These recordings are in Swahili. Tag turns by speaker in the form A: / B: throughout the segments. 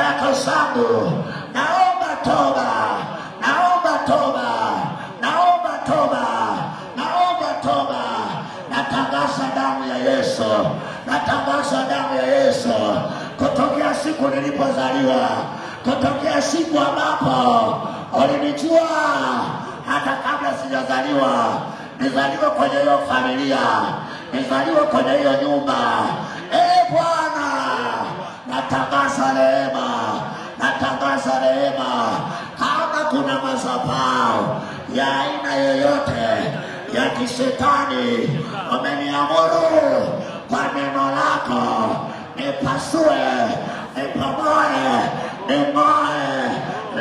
A: baraka zangu. Naomba toba, naomba toba, naomba toba, naomba toba. Natangaza damu ya Yesu, natangaza damu ya Yesu kutokea siku nilipozaliwa, kutokea siku ambapo ulinijua hata kabla sijazaliwa. Nizaliwe kwenye hiyo familia, nizaliwe kwenye hiyo nyumba. Bwana, natangaza rehema, natangaza rehema. Kama kuna madhabahu ya aina yoyote ya kishetani umeniamuru kwa neno lako nipasue, nipomoe, ning'oe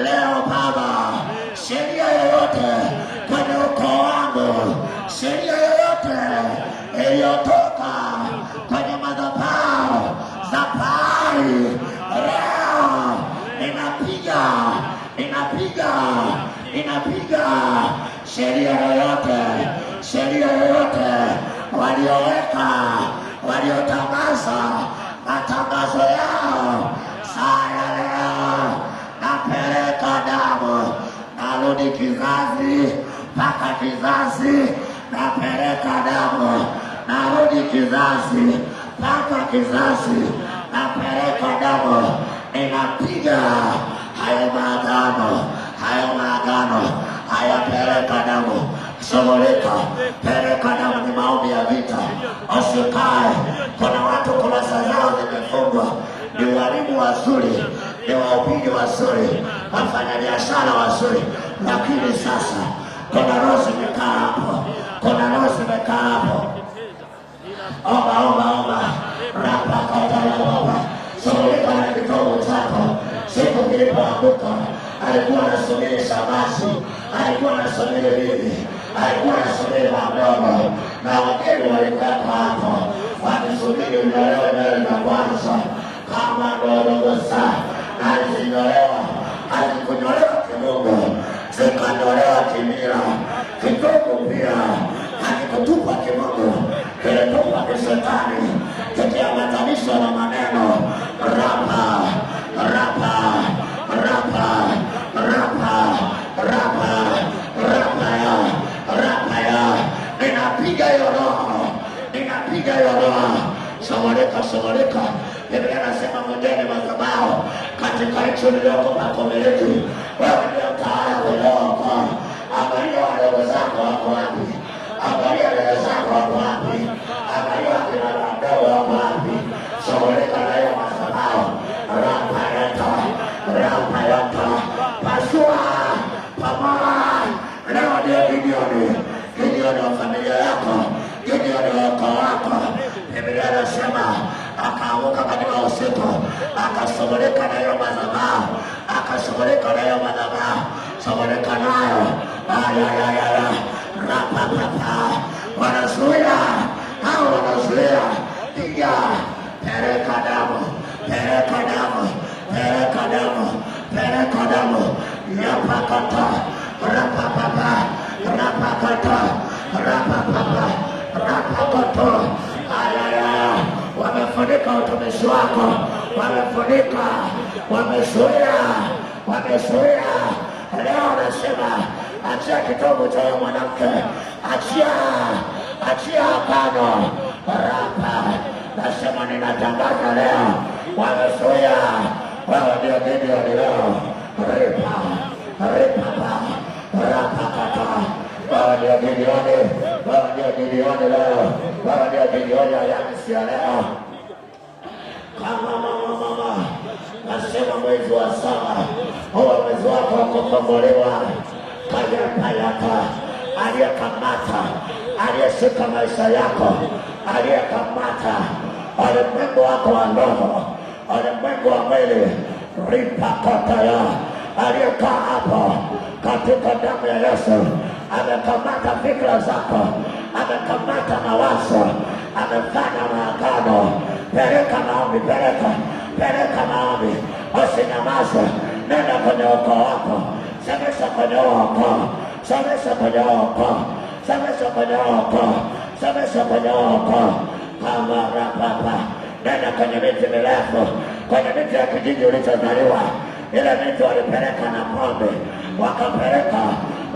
A: leo Baba, sheria yoyote kwenye ukoo wangu, sheria yoyote iliyotoka kwenye madhabahu za Baali, leo ninapiga, ninapiga, ninapiga sheria yoyote, sheria yoyote walioweka, waliotangaza matangazo yao. Saa ya leo napeleka damu, narudi kizazi mpaka kizazi, napeleka damu, narudi kizazi mpaka kizazi, napeleka damu. Ninapiga hayo maagano, hayo maagano, hayapeleka damu. Shughulika, peleka damu. Ni maombi ya vita, usikae. Kuna watu kurasa zao zimefungwa, ni walimu wazuri, ni wahubiri wazuri, wafanyabiashara wazuri, lakini sasa kuna roho zimekaa hapo, kuna roho zimekaa hapo. Omba, omba, omba, rapa katalaba. Shughulika na kitovu chako. Siku kilipoanguka alikuwa anasubiri shamasi, alikuwa anasubiri bibi, alikuwa anasubiri madogo, na wageni walikuwa hapo wakisubiri unyolewe mbele za kwanza. Kama ndogo saa alizinyolewa, alikunyolewa kimungu, zikanyolewa kimila. Kidogo pia hakikutupa kimungu, kilitupa kishetani, kikiambatanisha na maneno rapa, rapa, rapa, rapa, rapa, rapa ya, rapa ya. Ninapiga hiyo roho, ninapiga hiyo roho. Shughulika, shughulika. Biblia inasema mwendeni madhabahu katika nchi iliyoko makomiliki. Wewe ndio mtawala kutoka. Angalia wadogo zako wako wapi, angalia dada zako wako wapi, angalia wakina wadogo wako wapi. Shughulika na hiyo madhabahu. Rapa yata, rapa yata. Pasua pamoja. Leo ndio Gideoni, Gideoni wa familia yako, Gideoni wa ukoo wako. Biblia inasema akaanguka katika usiku, akashughulika na hiyo madhabahu, akashughulika na hiyo madhabahu. Shughulika nayo. Ayayayaya, rapa papa. Wanazuia, hao wanazuia. Piga, peleka damu, peleka damu, peleka damu, peleka damu. Yapakata, rapa papa, rapa kata, rapa papa, rapa kata. Ayayaya, wamefunika utumishi wako, wamefunika, wamezuia, wamezuia. Leo nasema achia kitovu cha mwanamke, achia, achia agano. Rapa, nasema ninatangaza leo, wamezuia. Wewe ndio Gideoni leo. Ripa, ripa, rapa kata. Wewe ndio Gideoni, wewe ndio Gideoni leo, wewe ndio Gideoni ya Yamisi ya leo. Kama mama, nasema mwezi wa saba huwa mwezi wako wa kukombolewa. Kayapayaka, aliyekamata, aliyeshika maisha yako, aliyekamata ulimwengu wako wa roho, ulimwengu wa mwili. Ripakataya, aliyekaa hapo katika damu ya Yesu, amekamata fikra zako, amekamata mawazo, amefanya maagano. Peleka maombi, peleka, peleka maombi. Usinyamaze, nenda kwenye ukoo wako, semesha kwenye ukoo, semesha kwenye ukoo, semesha kwenye ukoo, semesha kwenye ukoo. Kama rapapa, nenda kwenye miti mirefu, kwenye miti ya kijiji ulichozaliwa. Ile miti walipeleka na ng'ombe, wakapeleka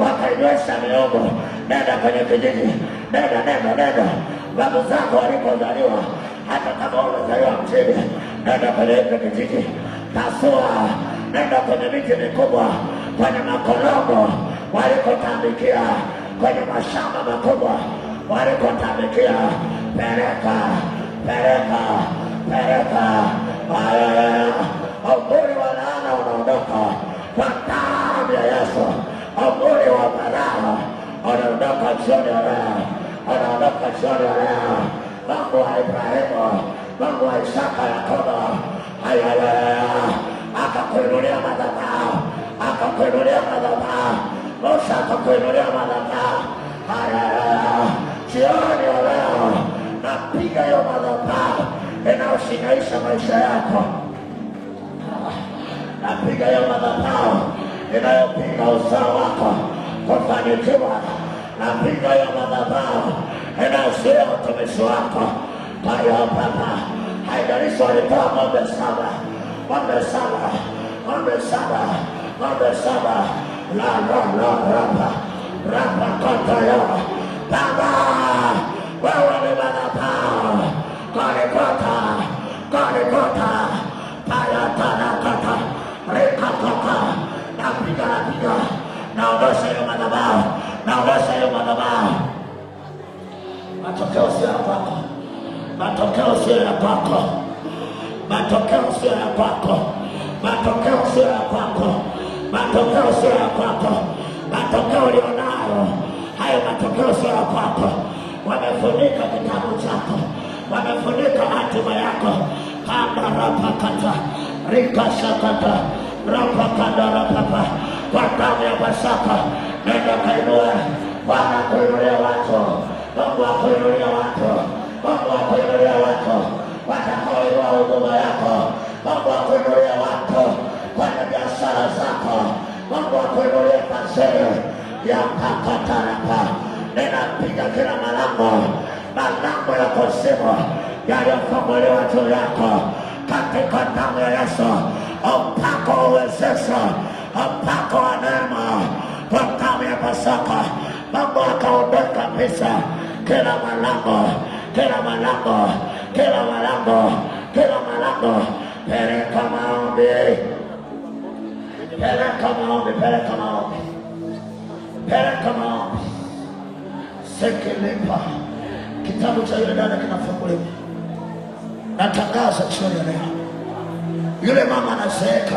A: wakainywesha mihogo. Nenda kwenye kijiji, nenda babu zako walipozaliwa. Hata kama umezaliwa mjini, nenda kwenye ile kijiji, pasua, nenda kwenye miti mikubwa, kwenye makorongo walikotambikia, kwenye mashamba makubwa walikotambikia, peleka. Uvuli wa laana unaondoka kwa damu ya Yesu. Uvuli wa baraka unaondoka jioni ya leo, unaondoka jioni ya leo. Mungu wa Ibrahimu, Mungu wa Isaka, Yakobo, akakuinulia madhabahu, Musa akakuinulia madhabahu. Jioni ya leo napiga hiyo madhabahu inayoshinaisha maisha yako. Napiga hiyo madhabahu inayopinga uzao wako kufanikiwa. Napiga hiyo madhabahu inayozuia utumishi wako. Kwa hiyo Baba, haijalishi walitoa ng'ombe saba, rapa kota yo Baba, wewe ni madhabahu. Kolikota payatanakata rekakaka. Napiga naondosha hiyo madhabahu. Matokeo sio ya kwako, matokeo sio ya kwako, matokeo ulionayo hayo matokeo sio ya kwako. Wamefunika kitabu chako, wamefunika hatima yako. Kanda rapakata rikashakata rapakanda rapapa. Kwa damu ya Pasaka nenda kainua. Bwana kuinulia watu, Mungu akuinulia watu watakaoinua huduma yako. Mungu akuinulia watu kwenye biashara zako. Mungu akuinulia pasere ya kakatarapa. Ninapiga kila malango ya kuzimu yaliyofunguliwa juu yako katika damu ya Yesu. Upako uwezesho, upako wa neema kwa damu ya Pasaka. Mungu akaondoa kabisa kila malango. Peleka maombi. Sekelepa. Kitabu cha yule dada kinafunguliwa. Natangaza jioni ya leo, yule mama anazeeka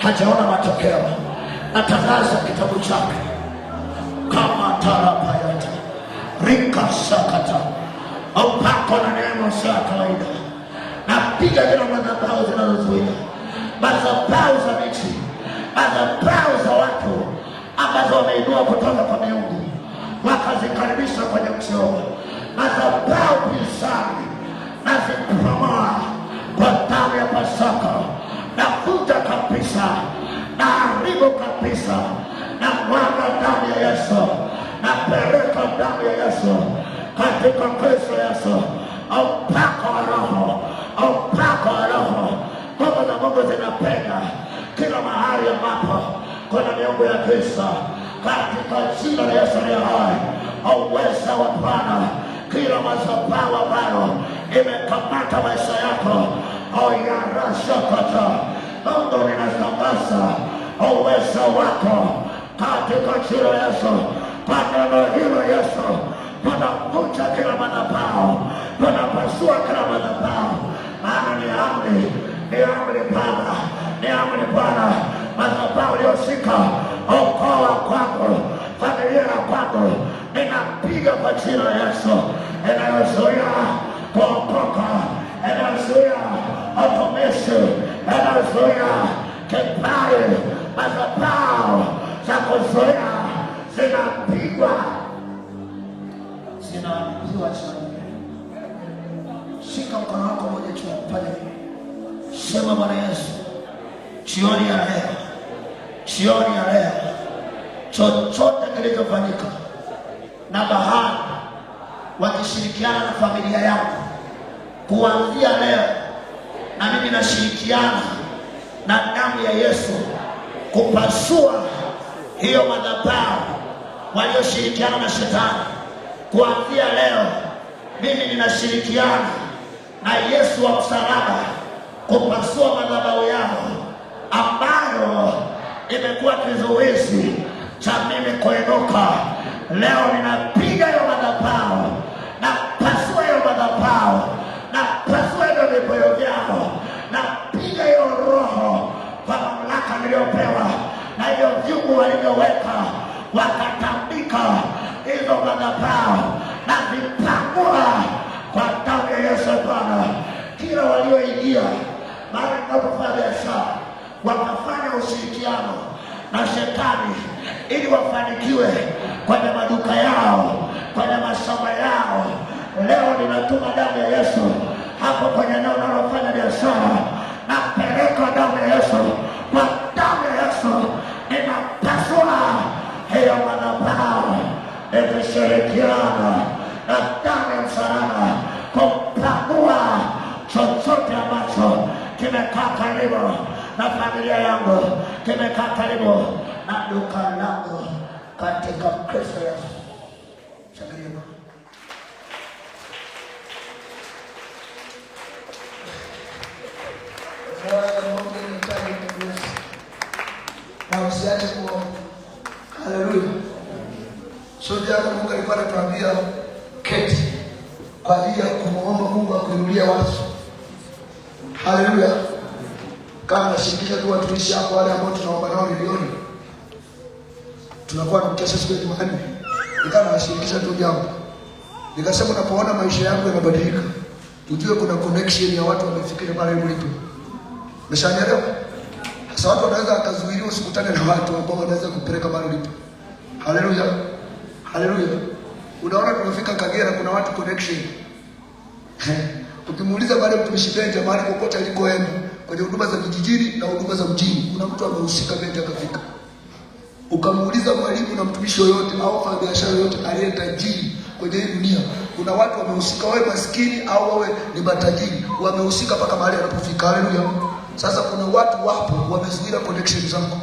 A: hajaona matokeo. Natangaza kitabu chake kama tarapayata rika sakata. Upako na neema sio ya kawaida. Napiga zile madhabahu zinazozuia, madhabahu za miti, madhabahu za watu ambazo wameinua kutoka kwa miungu wakazikaribisha kwenye mchoro. Madhabahu pisani nazipromoa kwa damu ya Pasaka. Nafuta kabisa, naharibu kabisa, na mwaga damu ya Yesu, napeleka damu ya Yesu katika Kristo Yesu. Upako wa Roho, nguvu za Mungu zinapenya kila mahali ambapo kuna miungu ya Kristo, katika jina la Yesu aliye hai. Uweza wa Bwana kila madhabahu ambayo imekamata maisha yako yarashakata. Mungu, ninatangaza uweza wako katika jina la Yesu. Kwa neno hilo Yesu, tunavunja kila madhabahu, tunapasua kila madhabahu, maana ni amri Baba, ni amri Bwana. Madhabahu ulioshika okoa kwako, familia kwako, ninapiga kwa jina la Yesu. Inayozuia kuokoka, inayozuia utumishi, inayozuia kibali, madhabahu za kuzuia zinapigwa. Shika mkono wako moja juu, fanya hivi. Sema, Bwana Yesu, jioni ya leo, chochote kilichofanyika na bahari wakishirikiana na familia yako kuanzia leo na mimi nashirikiana na damu ya Yesu kupasua hiyo madhabahu walioshirikiana na shetani. Kuanzia leo mimi ninashirikiana na Yesu wa msalaba kupasua madhabahu yao ambayo imekuwa kizuizi cha mimi kuinuka. Leo ninapiga hiyo madhabahu, na pasua hiyo madhabahu, na pasua hiyo vipoyo vyao, na piga hiyo roho kwa mamlaka niliyopewa na hiyo vyungu walivyoweka wakatambika hizo madhabahu, na vipangua kwa damu ya Yesu. Bwana, kila walioingia mahali tunapofanya biashara wakafanya ushirikiano na shetani ili wafanikiwe kwenye maduka yao, kwenye mashamba yao, leo ninatuma damu ya Yesu hapo kwenye eneo unalofanya biashara. Napeleka damu ya Yesu, kwa damu ya Yesu ninapasua hiyo madhabahu, nikishirikiana na damu ya msalaba kupangua chochote ambacho kimekaa karibu na familia yangu, kimekaa karibu na duka langu, katika Kristo Yesu. Shangilia.
B: Na usiache kuomba. Haleluya. So jana Mungu alikuwa anatuambia keti kwa ajili ya kumuomba Mungu akuinulie watu. Haleluya. Kama nashirikisha tu watumishi hapo wale ambao tunaomba nao milioni, tunakuwa na mkesha siku ya Jumanne. Nikawa nashirikisha tu jambo. Nikasema unapoona maisha yangu yanabadilika, ujue kuna connection ya watu wamefikiri pale ulipo. Umeshanielewa? Sasa watu wanaweza akazuiliwa usikutane na watu ambao wanaweza kupeleka mahali ulipo. Haleluya. Haleluya. Unaona tunafika Kagera kuna watu connection. Ukimuuliza baada ya mtumishi Benja mahali popote alikoenda kwenye huduma za vijijini na huduma za mjini, kuna mtu amehusika Benja akafika. Ukamuuliza mwalimu na mtumishi yoyote au mfanya biashara yoyote aliye tajiri kwenye hii dunia, kuna watu wamehusika, wawe maskini au wawe ni matajiri, wamehusika mpaka mahali anapofika. Haleluya. Sasa kuna watu wapo wamezuia connection zako.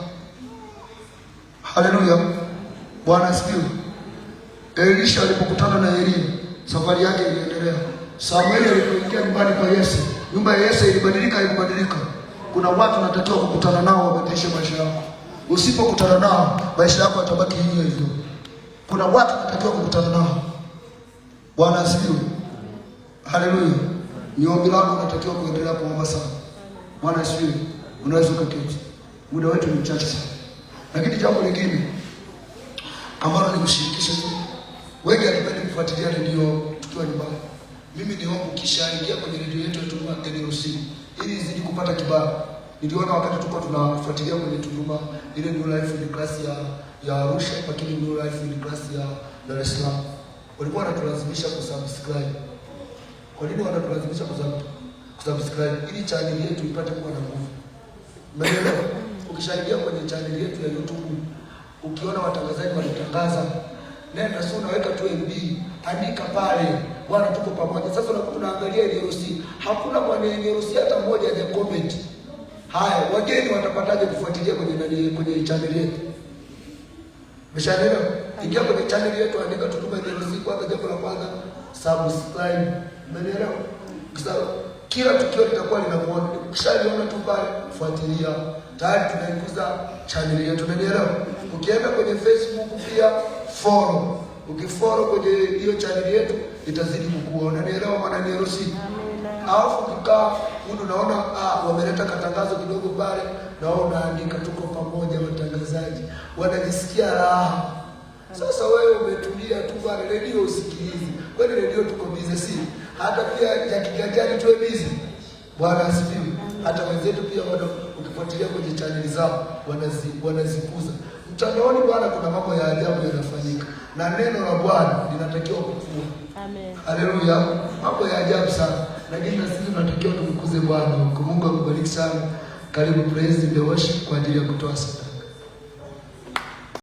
B: Haleluya. Bwana asifiwe. Elisha alipokutana na Elia, safari yake iliendelea. Samueli alipoingia nyumbani kwa Yese, nyumba ya Yese ilibadilika, haikubadilika. Kuna watu natakiwa kukutana nao wabadilishe maisha yako. Usipokutana nao, maisha yako yatabaki hivyo hivyo. Kuna watu natakiwa kukutana nao. Bwana asifiwe. Haleluya. Ni ombi langu, natakiwa kuendelea kuomba sana. Bwana asifiwe. Unaweza kuketi. Muda wetu ni mchache sana. Lakini jambo lingine ambalo nikushirikisha tu, wengi hatupendi kufuatilia redio tukiwa nyumbani. Mimi niombe ukishaingia kwenye redio yetu Tunduma NLC ili izidi kupata kibali. Niliona wakati tulikuwa tunafuatilia kwenye Tunduma ile New Life in class ya Arusha, lakini New Life in class ya Dar es Salaam, walikuwa wanatulazimisha kusubscribe. Kwa nini wanatulazimisha kusubscribe? Ili channel yetu ipate kuwa na nguvu. Umeelewa? Ukishaingia kwenye channel yetu ya YouTube, ukiona watangazaji wanatangaza, nenda sio unaweka tu MB, andika pale, Bwana tuko pamoja. Sasa unaangalia NLC, hakuna kwa NLC hata mmoja haja comment. Haya, wageni watapataje kufuatilia kwenye channel yetu? Umeshaelewa? Ingia kwenye channel yetu, andika Tunduma NLC, kwanza jambo la kwanza subscribe. Umeelewa? Kwa kila tukio litakuwa linamuona. Ukishaliona tu pale, fuatilia. Tayari tunaikuza channel yetu. Umeelewa? Ukienda kwenye Facebook pia follow. Ukifollow kwenye hiyo channel yetu itazidi kukuona. Unaelewa maana ni NLC? Alafu ukikaa mtu unaona wameleta katangazo kidogo pale, na unaandika tuko pamoja watangazaji. Wanajisikia raha. Sasa wewe umetulia tu pale, redio usikilize. Kwani redio tuko busy si? Hata pia ya kiganjani tuwe busy. Bwana asifiwe. Hata wenzetu pia ukifuatilia kwenye channel zao wanazikuza. Mtandaoni Bwana kuna mambo ya ajabu yanafanyika. Na neno la Bwana linatakiwa kukua. Amen. Haleluya. Mambo ya ajabu sana. Lakini na sisi tunatakiwa tumkuze Bwana. Mungu akubariki sana. Karibu praise the worship kwa ajili ya kutoa